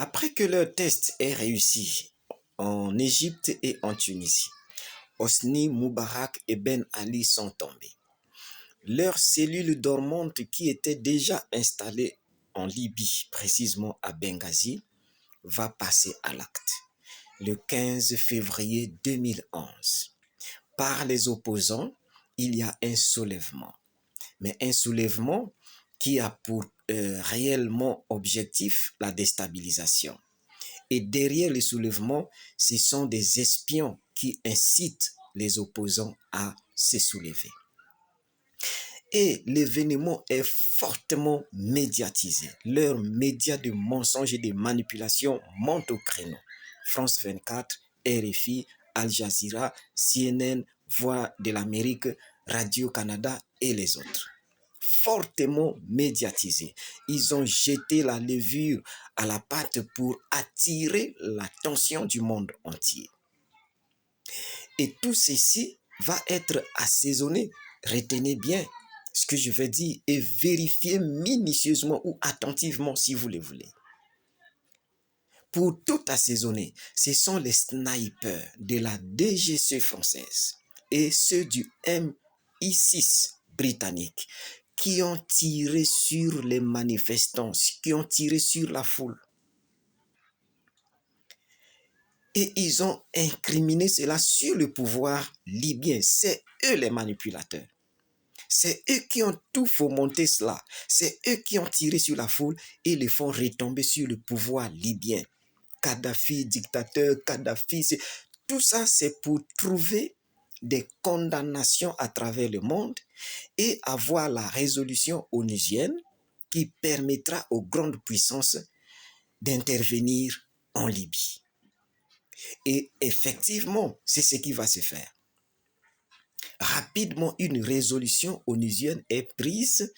Après que leur test ait réussi en Égypte et en Tunisie, Hosni Moubarak et Ben Ali sont tombés. Leur cellule dormante qui était déjà installée en Libye, précisément à Benghazi, va passer à l'acte le 15 février 2011. Par les opposants, il y a un soulèvement. Mais un soulèvement qui a pour réellement objectif la déstabilisation. Et derrière le soulèvement, ce sont des espions qui incitent les opposants à se soulever. Et l'événement est fortement médiatisé. Leurs médias de mensonges et de manipulation montent au créneau. France 24, RFI, Al Jazeera, CNN, Voix de l'Amérique, Radio-Canada et les autres. Fortement médiatisés. Ils ont jeté la levure à la pâte pour attirer l'attention du monde entier. Et tout ceci va être assaisonné, retenez bien ce que je vais dire, et vérifiez minutieusement ou attentivement si vous le voulez. Pour tout assaisonner, ce sont les snipers de la DGC française et ceux du MI6 britannique qui ont tiré sur les manifestants, qui ont tiré sur la foule. Et ils ont incriminé cela sur le pouvoir libyen. C'est eux les manipulateurs. C'est eux qui ont tout fomenté cela. C'est eux qui ont tiré sur la foule et les font retomber sur le pouvoir libyen. Kadhafi, dictateur, Kadhafi, tout ça c'est pour trouver des condamnations à travers le monde et avoir la résolution onusienne qui permettra aux grandes puissances d'intervenir en Libye. Et effectivement, c'est ce qui va se faire. Rapidement, une résolution onusienne est prise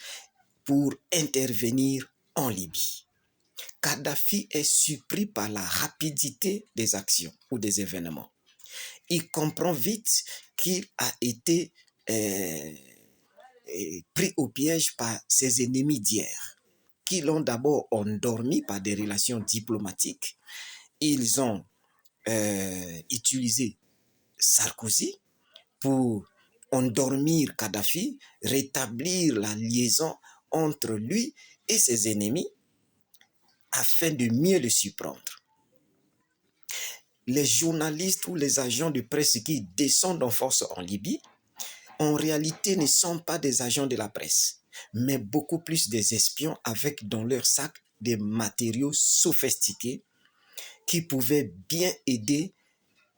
pour intervenir en Libye. Kadhafi est surpris par la rapidité des actions ou des événements. Il comprend vite qu'il a été pris au piège par ses ennemis d'hier, qui l'ont d'abord endormi par des relations diplomatiques. Ils ont utilisé Sarkozy pour endormir Kadhafi, rétablir la liaison entre lui et ses ennemis afin de mieux le surprendre. Les journalistes ou les agents de presse qui descendent en force en Libye, en réalité ne sont pas des agents de la presse, mais beaucoup plus des espions avec dans leur sac des matériaux sophistiqués qui pouvaient bien aider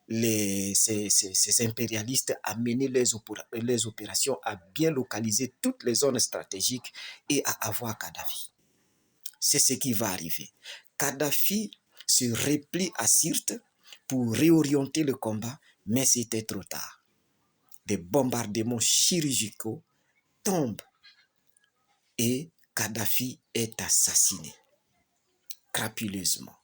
ces impérialistes à mener les opérations, à bien localiser toutes les zones stratégiques et à avoir Kadhafi. C'est ce qui va arriver. Kadhafi se replie à Sirte pour réorienter le combat, mais c'était trop tard. Des bombardements chirurgicaux tombent et Kadhafi est assassiné crapuleusement.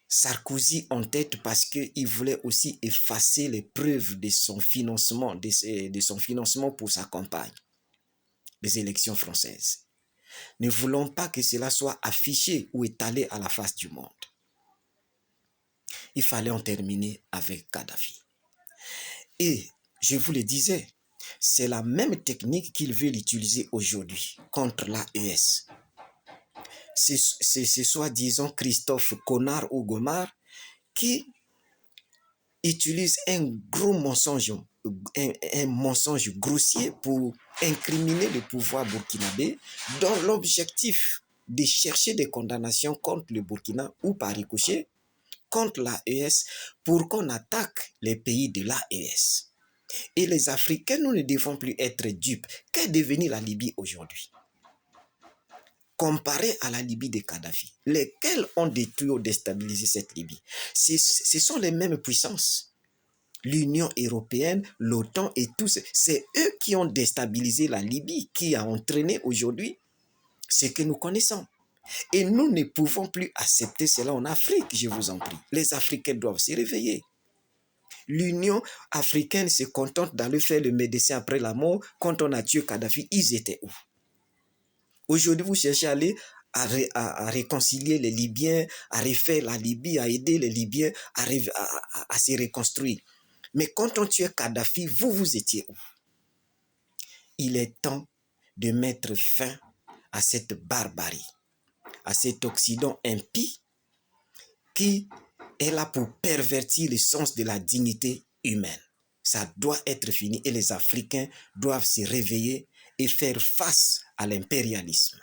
Sarkozy en tête parce qu'il voulait aussi effacer les preuves de son financement, de son financement pour sa campagne des élections françaises. Ne voulons pas que cela soit affiché ou étalé à la face du monde. Il fallait en terminer avec Kadhafi. Et je vous le disais, c'est la même technique qu'ils veulent utiliser aujourd'hui contre l'AES. C'est soi-disant Christophe Connard ou Gomard qui utilise un gros mensonge, un mensonge grossier pour incriminer le pouvoir burkinabé dans l'objectif de chercher des condamnations contre le Burkina ou par ricochet contre l'AES pour qu'on attaque les pays de l'AES. Et les Africains, nous ne devons plus être dupes. Qu'est devenue la Libye aujourd'hui? Comparé à la Libye de Kadhafi, lesquels ont détruit ou déstabilisé cette Libye. Ce sont les mêmes puissances. L'Union européenne, l'OTAN et tous, c'est eux qui ont déstabilisé la Libye, qui a entraîné aujourd'hui ce que nous connaissons. Et nous ne pouvons plus accepter cela en Afrique, je vous en prie. Les Africains doivent se réveiller. L'Union africaine se contente d'aller faire le médecin après la mort. Quand on a tué Kadhafi, ils étaient où? Aujourd'hui, vous cherchez à aller à réconcilier les Libyens, à refaire la Libye, à aider les Libyens à se reconstruire. Mais quand on tuait Kadhafi, vous étiez où? Il est temps de mettre fin à cette barbarie, à cet Occident impie qui est là pour pervertir le sens de la dignité humaine. Ça doit être fini et les Africains doivent se réveiller et faire face à l'impérialisme.